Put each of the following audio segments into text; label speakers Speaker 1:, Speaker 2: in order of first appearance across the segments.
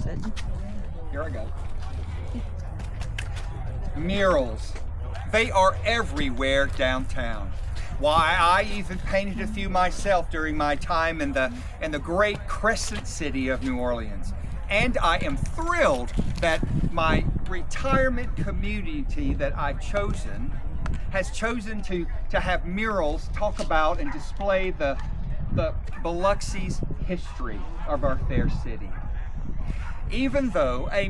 Speaker 1: it.
Speaker 2: Here I go. Murals. They are everywhere downtown. Why, I even painted a few myself during my time in the great Crescent City of New Orleans. And I am thrilled that my retirement community that I've chosen has chosen to have murals talk about and display the Biloxi's history of our fair city. Even though the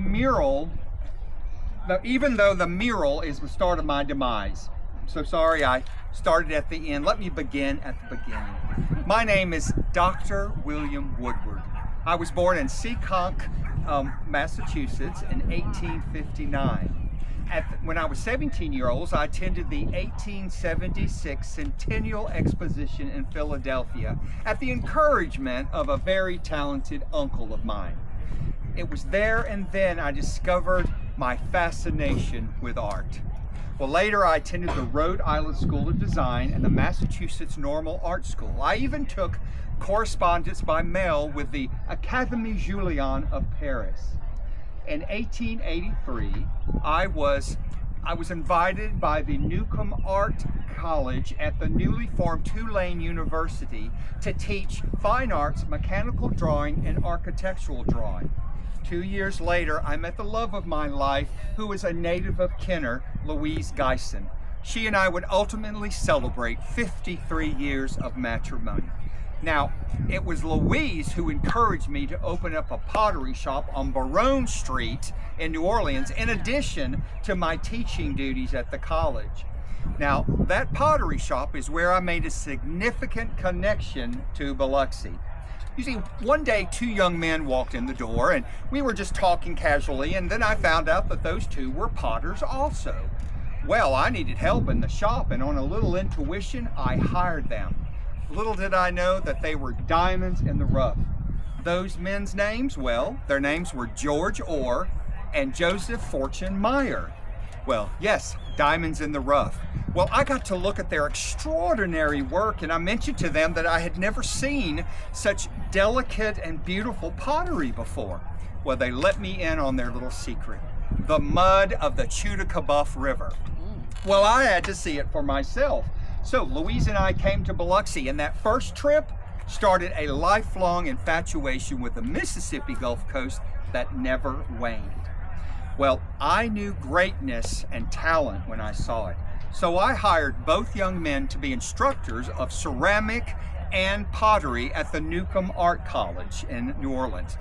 Speaker 2: mural is the start of my demise. I'm so sorry I started at the end. Let me begin at the beginning. My name is Dr. William Woodward. I was born in Seekonk, Massachusetts in 1859. When I was 17 years old, I attended the 1876 Centennial Exposition in Philadelphia at the encouragement of a very talented uncle of mine. It was there and then I discovered my fascination with art. Well, later I attended the Rhode Island School of Design and the Massachusetts Normal Art School. I even took correspondence by mail with the Académie Julian of Paris. In 1883, I was invited by the Newcomb Art College at the newly formed Tulane University to teach fine arts, mechanical drawing, and architectural drawing. 2 years later, I met the love of my life, who is a native of Kenner, Louise Geisen. She and I would ultimately celebrate 53 years of matrimony. Now, it was Louise who encouraged me to open up a pottery shop on Baronne Street in New Orleans, in addition to my teaching duties at the college. Now, that pottery shop is where I made a significant connection to Biloxi. You see, one day 2 young men walked in the door and we were just talking casually, and then I found out that those 2 were potters also. Well, I needed help in the shop, and on a little intuition, I hired them. Little did I know that they were diamonds in the rough. Those men's names, well, their names were George Orr and Joseph Fortune Meyer. Well, yes, diamonds in the rough. Well, I got to look at their extraordinary work, and I mentioned to them that I had never seen such delicate and beautiful pottery before. Well, they let me in on their little secret: the mud of the Chudacabuff River. Well, I had to see it for myself. So Louise and I came to Biloxi, and that first trip started a lifelong infatuation with the Mississippi Gulf Coast that never waned. Well, I knew greatness and talent when I saw it. So I hired both young men to be instructors of ceramic and pottery at the Newcomb Art College in New Orleans.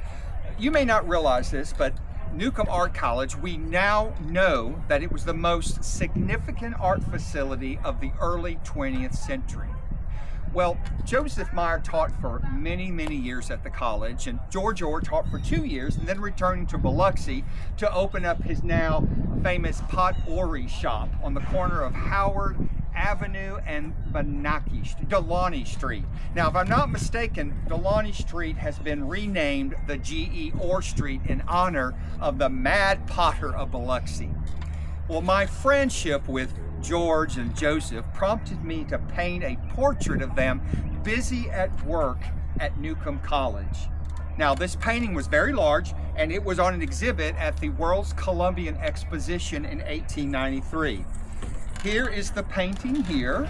Speaker 2: You may not realize this, but Newcomb Art College, we now know that it was the most significant art facility of the early 20th century. Well, Joseph Meyer taught for many, many years at the college, and George Orr taught for 2 years, and then returning to Biloxi to open up his now famous pottery shop on the corner of Howard Avenue and Delaunay Street. Now, if I'm not mistaken, Delaunay Street has been renamed the G.E. Orr Street in honor of the Mad Potter of Biloxi. Well, my friendship with George and Joseph prompted me to paint a portrait of them busy at work at Newcomb College. Now, this painting was very large, and it was on an exhibit at the World's Columbian Exposition in 1893. Here is the painting here.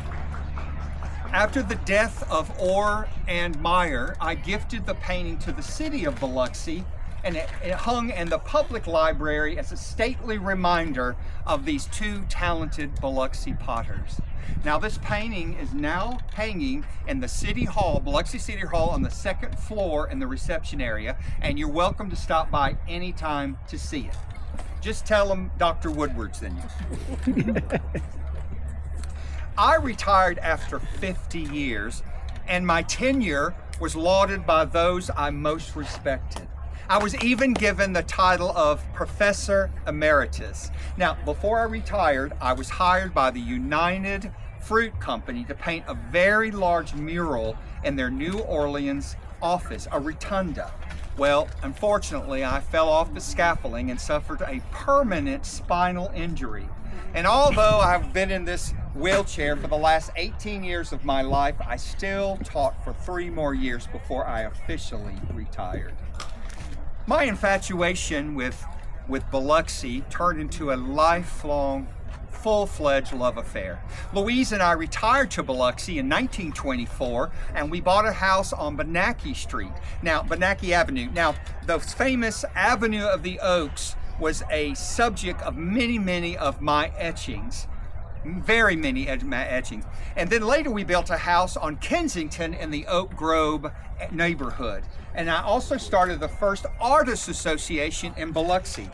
Speaker 2: After the death of Orr and Meyer, I gifted the painting to the city of Biloxi, and it hung in the public library as a stately reminder of these 2 talented Biloxi potters. Now, this painting is now hanging in the City Hall, Biloxi City Hall, on the 2nd floor in the reception area, and you're welcome to stop by anytime to see it. Just tell them Dr. Woodward sent you. I retired after 50 years, and my tenure was lauded by those I most respected. I was even given the title of Professor Emeritus. Now, before I retired, I was hired by the United Fruit Company to paint a very large mural in their New Orleans office, a rotunda. Well, unfortunately, I fell off the scaffolding and suffered a permanent spinal injury. And although I've been in this wheelchair for the last 18 years of my life, I still taught for 3 more years before I officially retired. My infatuation with Biloxi turned into a lifelong, full-fledged love affair. Louise and I retired to Biloxi in 1924, and we bought a house on Benackie Street. Now, Benackie Avenue. Now, the famous Avenue of the Oaks was a subject of many of my etchings. Very many of my etchings. And then later we built a house on Kensington in the Oak Grove neighborhood. And I also started the first artists association in Biloxi.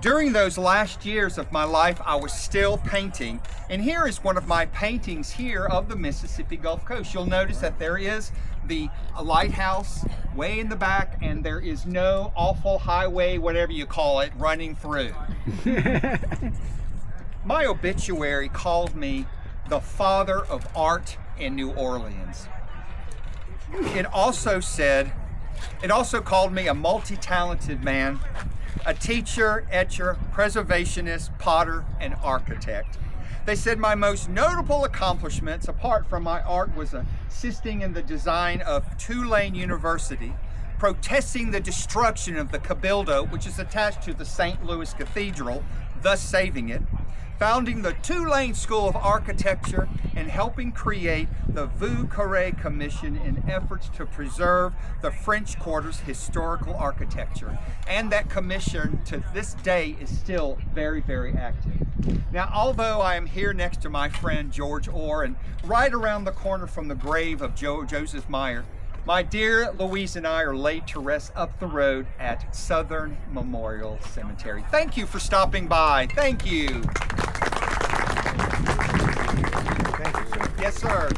Speaker 2: During those last years of my life, I was still painting. And here is one of my paintings here of the Mississippi Gulf Coast. You'll notice that there is the lighthouse way in the back, and there is no awful highway, whatever you call it, running through. My obituary called me the father of art in New Orleans. It also called me a multi-talented man, a teacher, etcher, preservationist, potter, and architect. They said my most notable accomplishments, apart from my art, was assisting in the design of Tulane University, protesting the destruction of the Cabildo, which is attached to the St. Louis Cathedral, thus saving it, founding the Tulane School of Architecture, and helping create the Vieux Carré Commission in efforts to preserve the French Quarter's historical architecture. And that commission to this day is still very active. Now, although I am here next to my friend George Orr and right around the corner from the grave of Joseph Meyer, my dear Louise and I are laid to rest up the road at Southern Memorial Cemetery. Thank you for stopping by. Thank you.
Speaker 1: Thank you, sir.
Speaker 2: Yes, sir.